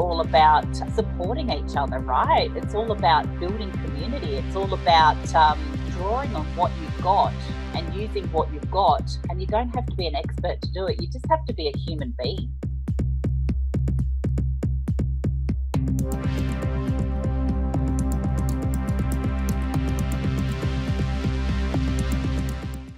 all about supporting each other, right? It's all about building community. It's all about drawing on what you've got and using what you've got. And you don't have to be an expert to do it. You just have to be a human being.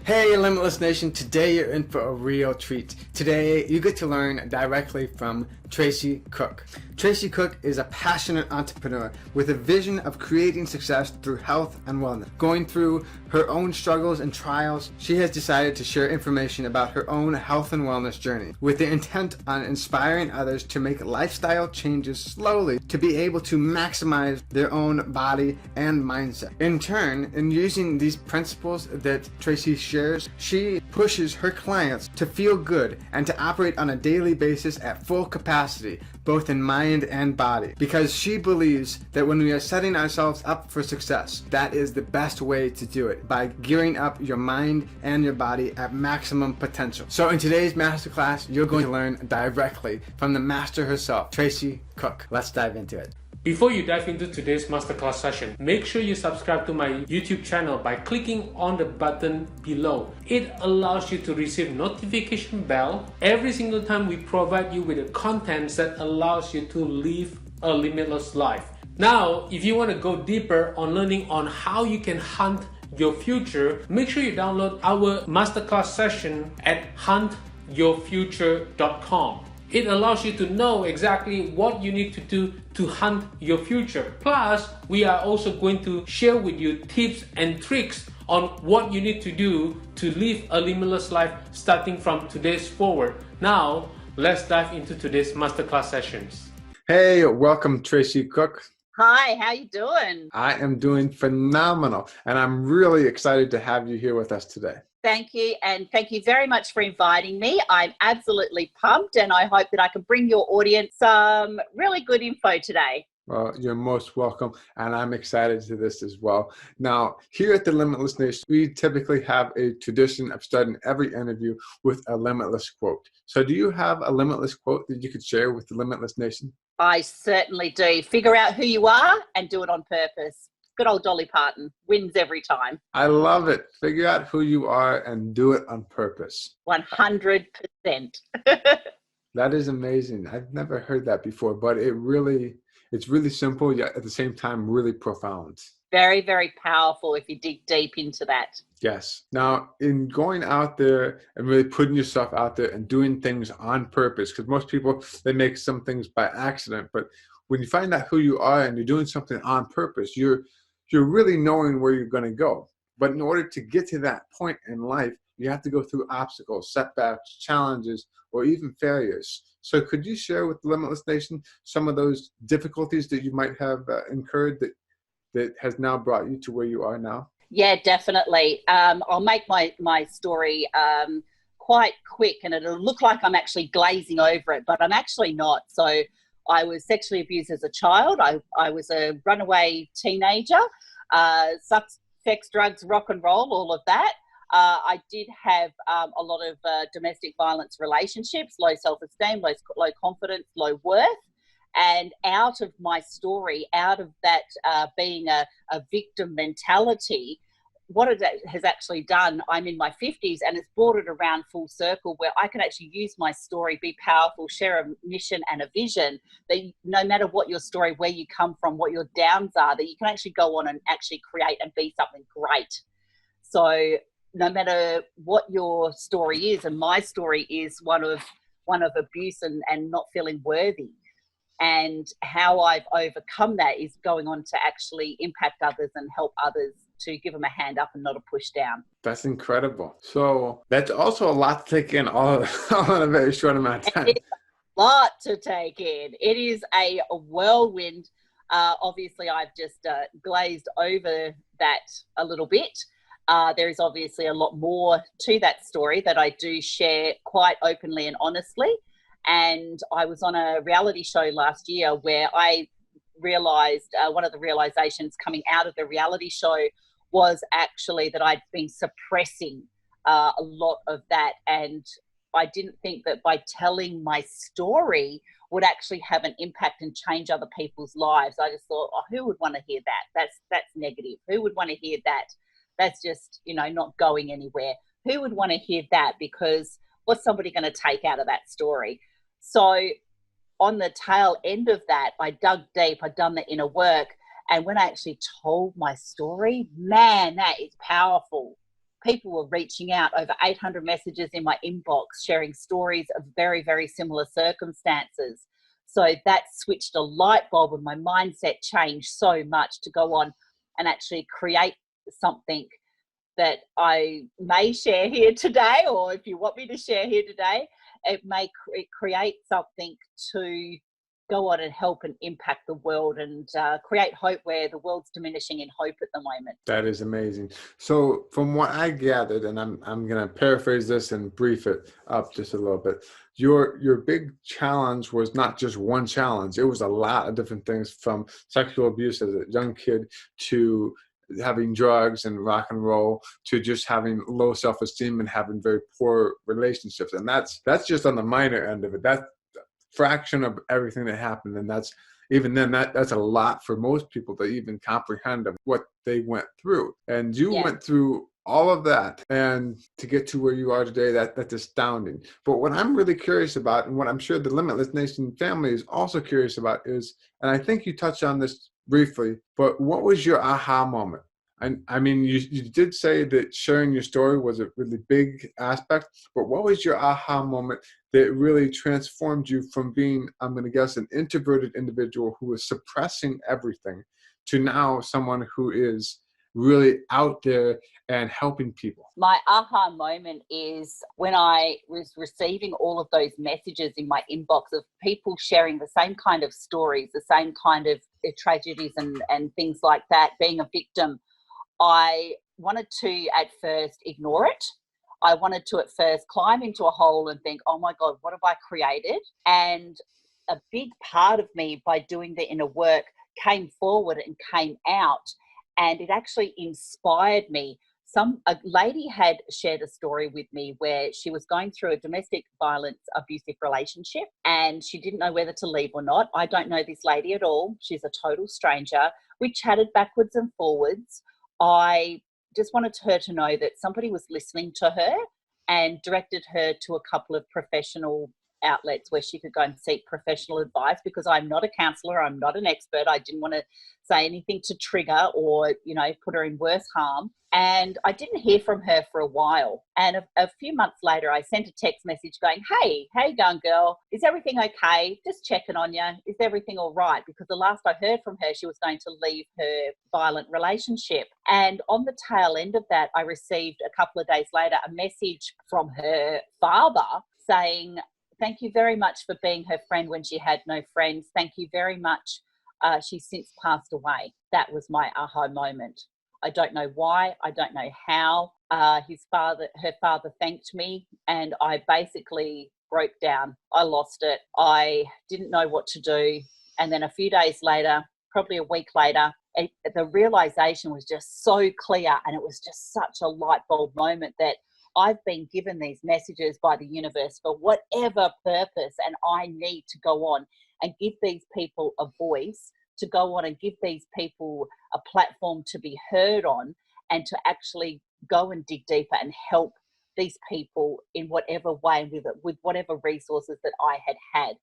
Hey Limitless Nation, today you're in for a real treat. Today you get to learn directly from Tracey Cook. Tracey Cook is a passionate entrepreneur with a vision of creating success through health and wellness. Going through her own struggles and trials, she has decided to share information about her own health and wellness journey with the intent on inspiring others to make lifestyle changes slowly to be able to maximize their own body and mindset. In turn, in using these principles that Tracey shares, she pushes her clients to feel good and to operate on a daily basis at full capacity, both in mind and body, because she believes that when we are setting ourselves up for success, that is the best way to do it, by gearing up your mind and your body at maximum potential. So in today's masterclass, you're going to learn directly from the master herself, Tracey Cook. Let's dive into it. Before you dive into today's masterclass session, make sure you subscribe to my YouTube channel by clicking on the button below. It allows you to receive notification bell every single time we provide you with the contents that allows you to live a limitless life. Now, if you want to go deeper on learning on how you can hunt your future, make sure you download our masterclass session at huntyourfuture.com. It allows you to know exactly what you need to do to hunt your future. Plus, we are also going to share with you tips and tricks on what you need to do to live a limitless life starting from today's forward. Now, let's dive into today's masterclass sessions. Hey, welcome Tracey Cook. Hi, how you doing? I am doing phenomenal, and I'm really excited to have you here with us today. Thank you, and thank you very much for inviting me. I'm absolutely pumped, and I hope that I can bring your audience some really good info today. Well, you're most welcome, and I'm excited to this as well. Now, here at the Limitless Nation, we typically have a tradition of starting every interview with a limitless quote. So do you have a limitless quote that you could share with the Limitless Nation? I certainly do. Figure out who you are and do it on purpose. Good old Dolly Parton wins every time. I love it. Figure out who you are and do it on purpose. 100%. That is amazing. I've never heard that before, but it's really simple, yet at the same time, really profound. Very, very powerful if you dig deep into that. Yes. Now, in going out there and really putting yourself out there and doing things on purpose, because most people, they make some things by accident, but when you find out who you are and you're doing something on purpose, you're really knowing where you're going to go. But in order to get to that point in life, you have to go through obstacles, setbacks, challenges, or even failures. So could you share with the Limitless Nation some of those difficulties that you might have incurred that has now brought you to where you are now? Yeah, definitely. I'll make my story quite quick, and it'll look like I'm actually glazing over it, but I'm actually not. So I was sexually abused as a child. I was a runaway teenager, sex, drugs, rock and roll, all of that. I did have a lot of domestic violence relationships, low self-esteem, low confidence, low worth. And out of my story, out of that being a victim mentality, what it has actually done, I'm in my 50s, and it's brought it around full circle where I can actually use my story, be powerful, share a mission and a vision, that no matter what your story, where you come from, what your downs are, that you can actually go on and actually create and be something great. So no matter what your story is, and my story is one of abuse and not feeling worthy. And how I've overcome that is going on to actually impact others and help others, to give them a hand up and not a push down. That's incredible. So that's also a lot to take in all in a very short amount of time. It's a lot to take in. It is a whirlwind. Obviously, I've just glazed over that a little bit. There is obviously a lot more to that story that I do share quite openly and honestly. And I was on a reality show last year where I realized one of the realizations coming out of the reality show was actually that I'd been suppressing a lot of that. And I didn't think that by telling my story would actually have an impact and change other people's lives. I just thought, oh, who would want to hear that? That's negative. Who would want to hear that? That's just, not going anywhere. Who would want to hear that? Because what's somebody going to take out of that story? So on the tail end of that, I dug deep. I'd done the inner work. And when I actually told my story, man, that is powerful. People were reaching out, over 800 messages in my inbox, sharing stories of very, very similar circumstances. So that switched a light bulb and my mindset changed so much to go on and actually create something that I may share here today, or if you want me to share here today, it may create something to go on and help and impact the world and create hope where the world's diminishing in hope at the moment. That is amazing. So from what I gathered, and I'm going to paraphrase this and brief it up just a little bit, your big challenge was not just one challenge. It was a lot of different things, from sexual abuse as a young kid to having drugs and rock and roll to just having low self-esteem and having very poor relationships. And that's just on the minor end of it. That's fraction of everything that happened, and that's a lot for most people to even comprehend of what they went through. And you went through all of that, and to get to where you are today, that's astounding. But what I'm really curious about, and what I'm sure the Limitless Nation family is also curious about, is, and I think you touched on this briefly, but what was your aha moment? And I mean, you did say that sharing your story was a really big aspect, but what was your aha moment that really transformed you from being, I'm going to guess, an introverted individual who was suppressing everything to now someone who is really out there and helping people? My aha moment is when I was receiving all of those messages in my inbox of people sharing the same kind of stories, the same kind of tragedies and things like that, being a victim. I wanted to at first ignore it. I wanted to at first climb into a hole and think, oh my God, what have I created? And a big part of me, by doing the inner work, came forward and came out, and it actually inspired me. A lady had shared a story with me where she was going through a domestic violence abusive relationship and she didn't know whether to leave or not. I don't know this lady at all. She's a total stranger. We chatted backwards and forwards. I just wanted her to know that somebody was listening to her and directed her to a couple of professional outlets where she could go and seek professional advice, because I'm not a counsellor, I'm not an expert. I didn't want to say anything to trigger or, put her in worse harm. And I didn't hear from her for a while. And a few months later, I sent a text message going, hey, how you going, girl? Is everything okay? Just checking on you. Is everything all right? Because the last I heard from her, she was going to leave her violent relationship. And on the tail end of that, I received a couple of days later a message from her father saying, thank you very much for being her friend when she had no friends. Thank you very much. She's since passed away. That was my aha moment. I don't know why. I don't know how. Her father thanked me, and I basically broke down. I lost it. I didn't know what to do. And then a few days later, probably a week later, the realization was just so clear, and it was just such a light bulb moment that I've been given these messages by the universe for whatever purpose, and I need to go on and give these people a voice, to go on and give these people a platform to be heard on, and to actually go and dig deeper and help these people in whatever way, with whatever resources that I had.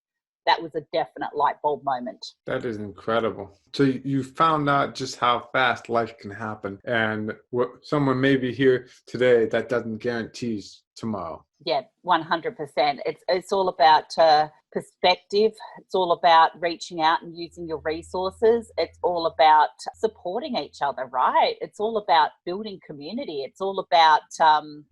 That was a definite light bulb moment. That is incredible. So you found out just how fast life can happen, and what someone may be here today, that doesn't guarantee tomorrow. Yeah, 100%. It's all about perspective. It's all about reaching out and using your resources. It's all about supporting each other, right? It's all about building community. It's all about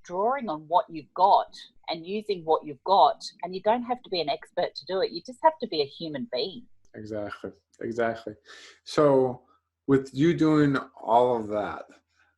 drawing on what you've got and using what you've got. And you don't have to be an expert to do it. You just have to be a human being. Exactly. So with you doing all of that,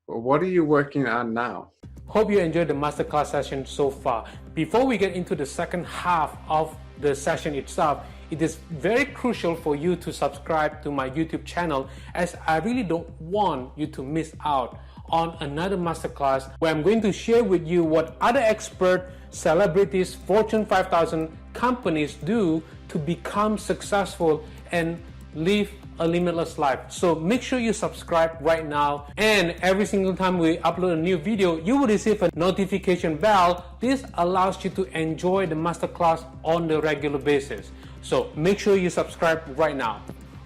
what are you working on now? Hope you enjoyed the masterclass session so far. Before we get into the second half of the session itself, it is very crucial for you to subscribe to my YouTube channel, as I really don't want you to miss out on another masterclass where I'm going to share with you what other expert celebrities, Fortune 5000 companies do to become successful and live a limitless life. So make sure you subscribe right now, and every single time we upload a new video, you will receive a notification bell. This allows you to enjoy the masterclass on the regular basis. So make sure you subscribe right now.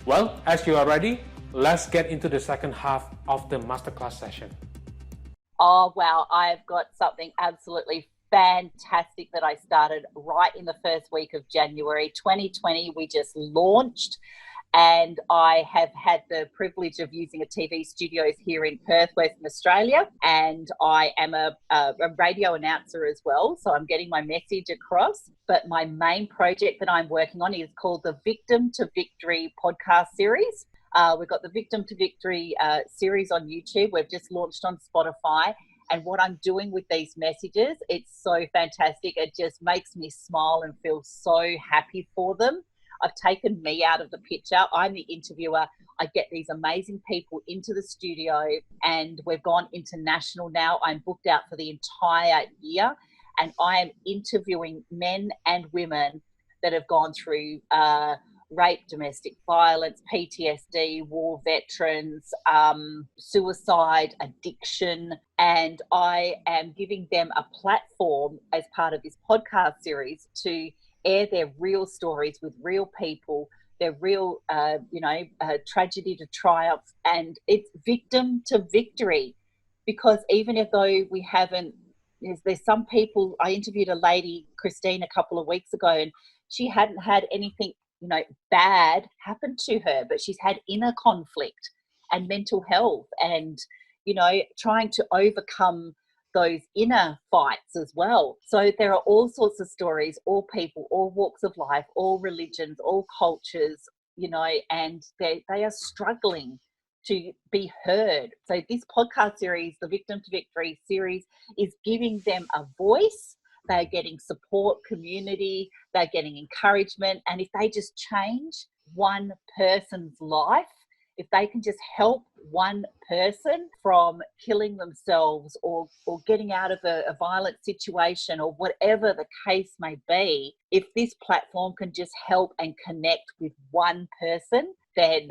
Well, as you are ready, let's get into the second half of the masterclass session. Oh, wow. I've got something absolutely fantastic that I started right in the first week of January 2020. We just launched, and I have had the privilege of using a TV studios here in Perth, Western Australia, and I am a radio announcer as well, so I'm getting my message across. But my main project that I'm working on is called the Victim to Victory podcast series. We've got the Victim to Victory series on YouTube. We've just launched on Spotify. And what I'm doing with these messages, it's so fantastic. It just makes me smile and feel so happy for them. I've taken me out of the picture. I'm the interviewer. I get these amazing people into the studio, and we've gone international now. I'm booked out for the entire year, and I am interviewing men and women that have gone through rape, domestic violence, PTSD, war veterans, suicide, addiction, and I am giving them a platform as part of this podcast series to air their real stories with real people, their real, tragedy to triumph, and it's victim to victory. Because even if though we haven't, there's some people, I interviewed a lady, Christine, a couple of weeks ago, and she hadn't had anything bad happened to her, but she's had inner conflict and mental health and, trying to overcome those inner fights as well. So there are all sorts of stories, all people, all walks of life, all religions, all cultures, and they are struggling to be heard. So this podcast series, the Victim to Victory series, is giving them a voice. They're getting support, community, they're getting encouragement. And if they just change one person's life, if they can just help one person from killing themselves or getting out of a violent situation or whatever the case may be, if this platform can just help and connect with one person, then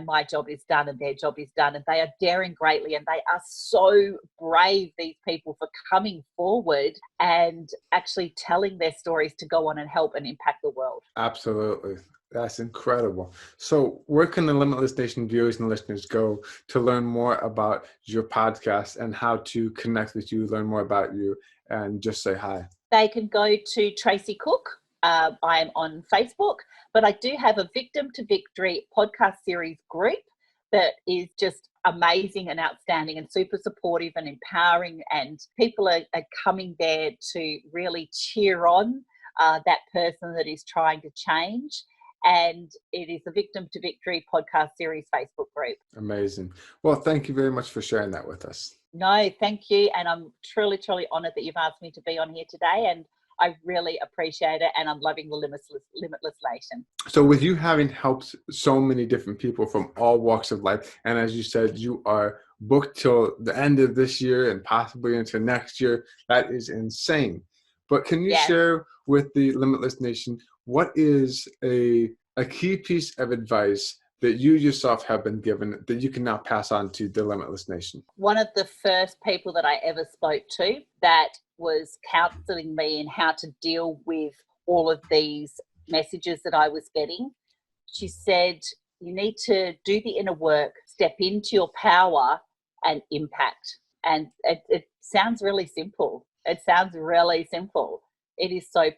my job is done and their job is done, and they are daring greatly, and they are so brave, these people, for coming forward and actually telling their stories to go on and help and impact the world. Absolutely. That's incredible. So where can the Limitless Nation viewers and listeners go to learn more about your podcast and how to connect with you, learn more about you, and just say hi? They can go to Tracey Cook. I'm on Facebook, but I do have a Victim to Victory podcast series group that is just amazing and outstanding and super supportive and empowering, and people are coming there to really cheer on that person that is trying to change. And it is the Victim to Victory podcast series Facebook group. Amazing. Well, thank you very much for sharing that with us. No, thank you. And I'm truly, truly honored that you've asked me to be on here today. And I really appreciate it. And I'm loving the Limitless Nation. So with you having helped so many different people from all walks of life, and as you said, you are booked till the end of this year and possibly into next year, that is insane. But can you share with the Limitless Nation, what is a key piece of advice that you yourself have been given that you can now pass on to the Limitless Nation? One of the first people that I ever spoke to that was counseling me in how to deal with all of these messages that I was getting, she said, you need to do the inner work, step into your power and impact. And it sounds really simple. It sounds really simple. It is so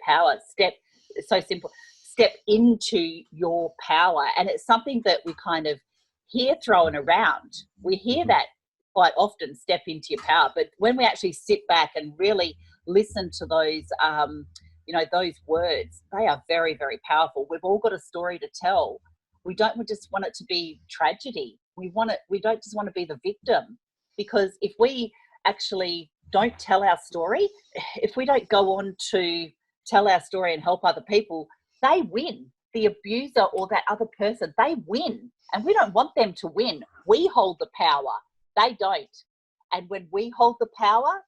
simple. Step into your power. And it's something that we kind of hear thrown around. We hear that quite often, step into your power. But when we actually sit back and really listen to those, those words, they are very, very powerful. We've all got a story to tell. We don't just want it to be tragedy. We don't just want to be the victim, because if we actually don't tell our story, if we don't go on to tell our story and help other people, they win. The abuser or that other person, they win. And we don't want them to win. We hold the power. They don't. And when we hold the power,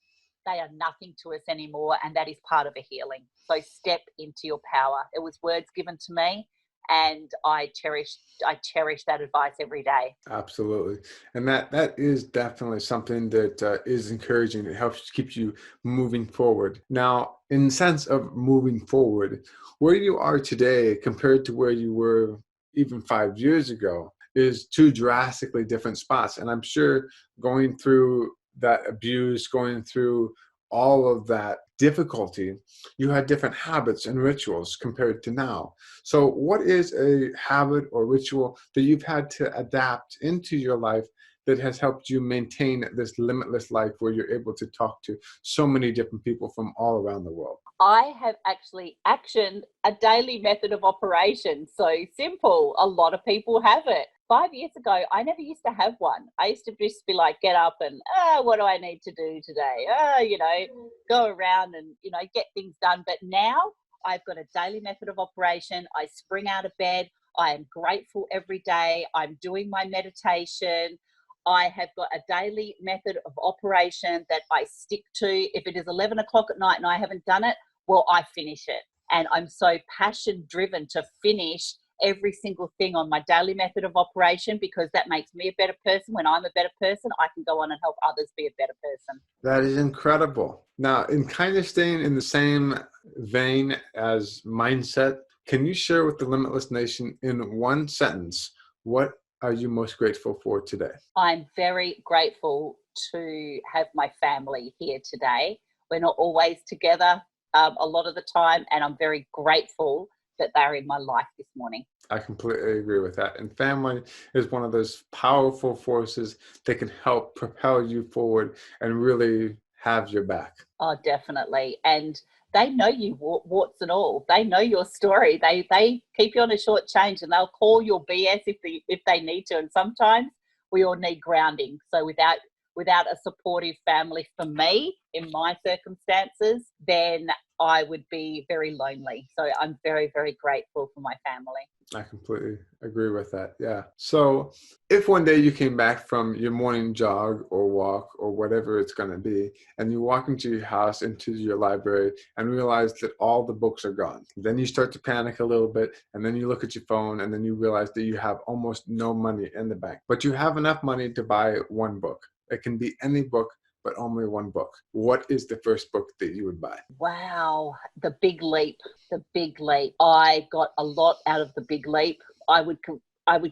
they are nothing to us anymore, and that is part of a healing. So step into your power. It was words given to me, and I cherish that advice every day. Absolutely. And that is definitely something that is encouraging. It helps keep you moving forward. Now, in the sense of moving forward, where you are today compared to where you were even 5 years ago is two drastically different spots. And I'm sure going through that abuse, going through all of that difficulty, you had different habits and rituals compared to now. So what is a habit or ritual that you've had to adapt into your life that has helped you maintain this limitless life where you're able to talk to so many different people from all around the world? I have actually actioned a daily method of operation. So simple. A lot of people have it. 5 years ago, I never used to have one. I used to just be like, get up and, what do I need to do today? Go around and, get things done. But now I've got a daily method of operation. I spring out of bed. I am grateful every day. I'm doing my meditation. I have got a daily method of operation that I stick to. If it is 11 o'clock at night and I haven't done it, well, I finish it. And I'm so passion driven to finish every single thing on my daily method of operation, because that makes me a better person. When I'm a better person, I can go on and help others be a better person. That is incredible. Now, in kind of staying in the same vein as mindset, can you share with the Limitless Nation in one sentence, what are you most grateful for today? I'm very grateful to have my family here today. We're not always together a lot of the time, and I'm very grateful that they're in my life this morning. I completely agree with that. And family is one of those powerful forces that can help propel you forward and really have your back. Oh, definitely. And they know you, warts and all. They know your story. They keep you on a short change, and they'll call your BS if they need to. And sometimes we all need grounding. So without a supportive family, for me, in my circumstances, then I would be very lonely. So I'm very, very grateful for my family. I completely agree with that. Yeah. So if one day you came back from your morning jog or walk or whatever it's going to be, and you walk into your house, into your library, and realize that all the books are gone, then you start to panic a little bit, and then you look at your phone, and then you realize that you have almost no money in the bank, but you have enough money to buy one book. It can be any book, but only one book. What is the first book that you would buy? Wow, The Big Leap. The Big Leap. I got a lot out of The Big Leap. I would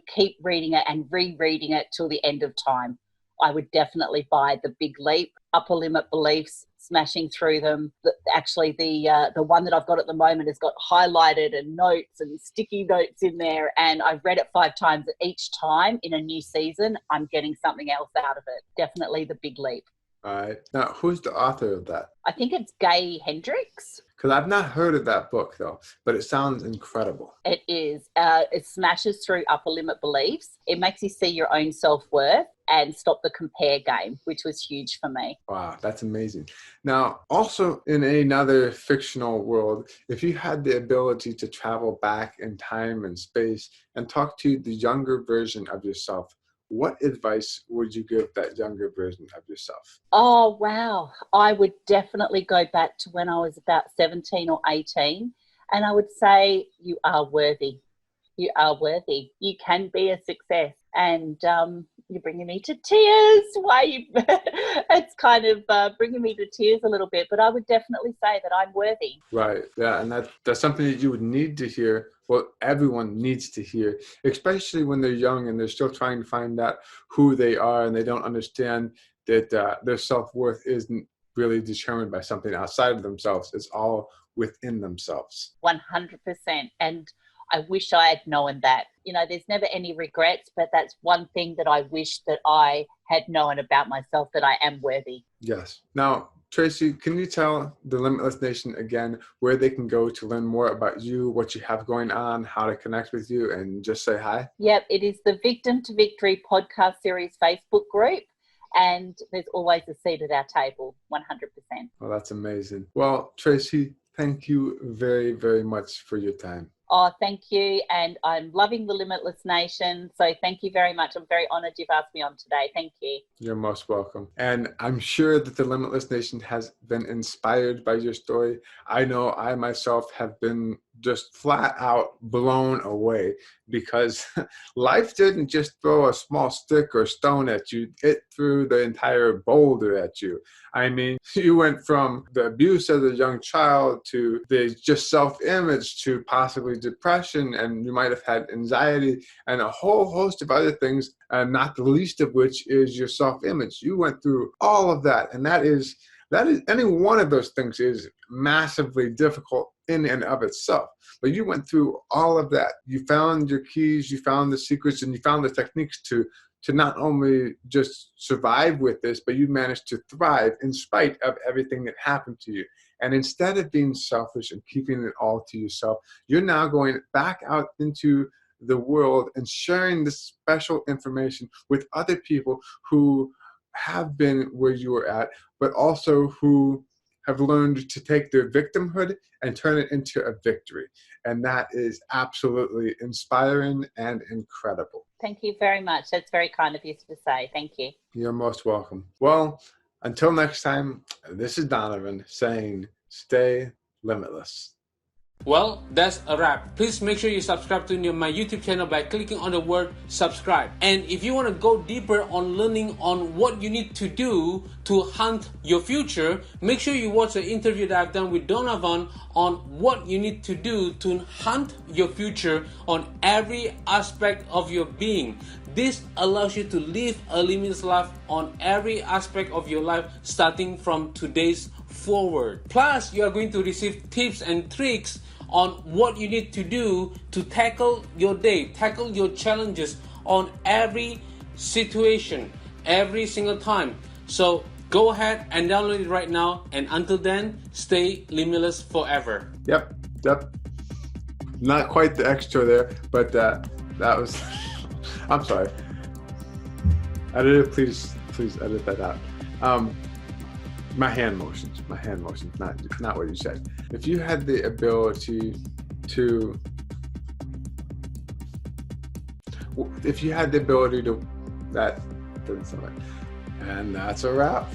keep reading it and rereading it till the end of time. I would definitely buy The Big Leap. Upper Limit Beliefs, smashing through them. Actually, the one that I've got at the moment has got highlighted and notes and sticky notes in there, and I've read it 5 times. Each time in a new season, I'm getting something else out of it. Definitely The Big Leap. All right. Now, who's the author of that? I think it's Gay Hendricks. Because I've not heard of that book, though, but it sounds incredible. It is. It smashes through upper limit beliefs. It makes you see your own self-worth and stop the compare game, which was huge for me. Wow, that's amazing. Now, also in another fictional world, if you had the ability to travel back in time and space and talk to the younger version of yourself, what advice would you give that younger version of yourself? Oh, wow. I would definitely go back to when I was about 17 or 18, and I would say, you are worthy. You are worthy. You can be a success. And you're bringing me to tears. It's kind of bringing me to tears a little bit, but I would definitely say that I'm worthy. Right. Yeah. And that's something that you would need to hear. Well, everyone needs to hear, especially when they're young and they're still trying to find out who they are, and they don't understand that their self-worth isn't really determined by something outside of themselves. It's all within themselves. 100%. And I wish I had known that. There's never any regrets, but that's one thing that I wish that I had known about myself, that I am worthy. Yes. Now, Tracey, can you tell the Limitless Nation again where they can go to learn more about you, what you have going on, how to connect with you, and just say hi? Yep, it is the Victim to Victory podcast series Facebook group, and there's always a seat at our table, 100%. Well, that's amazing. Well, Tracey, thank you very, very much for your time. Oh, thank you. And I'm loving the Limitless Nation. So thank you very much. I'm very honored you've asked me on today. Thank you. You're most welcome. And I'm sure that the Limitless Nation has been inspired by your story. I know I myself have been just flat out blown away, because life didn't just throw a small stick or stone at you, it threw the entire boulder at you. I mean, you went from the abuse as a young child to the just self-image to possibly depression, and you might have had anxiety and a whole host of other things, and not the least of which is your self-image. You went through all of that, and that is any one of those things is massively difficult in and of itself. But you went through all of that. You found your keys, you found the secrets, and you found the techniques to not only just survive with this, but you managed to thrive in spite of everything that happened to you. And instead of being selfish and keeping it all to yourself, you're now going back out into the world and sharing this special information with other people who have been where you were at, but also who have learned to take their victimhood and turn it into a victory. And that is absolutely inspiring and incredible. Thank you very much. That's very kind of you to say. Thank you. You're most welcome. Well, until next time, this is Donovan saying, stay limitless. Well, that's a wrap. Please make sure you subscribe to my YouTube channel by clicking on the word subscribe. And if you want to go deeper on learning on what you need to do to hunt your future, make sure you watch the interview that I've done with Donovan on what you need to do to hunt your future on every aspect of your being. This allows you to live a limitless life on every aspect of your life, starting from today's forward. Plus, you are going to receive tips and tricks on what you need to do to tackle your day, tackle your challenges on every situation, every single time. So go ahead and download it right now. And until then, stay limitless forever. Yep. Not quite the extra there, but that was, I'm sorry. Editor, please edit that out. My hand motions, not what you said. If you had the ability to, that doesn't sound right. And that's a wrap.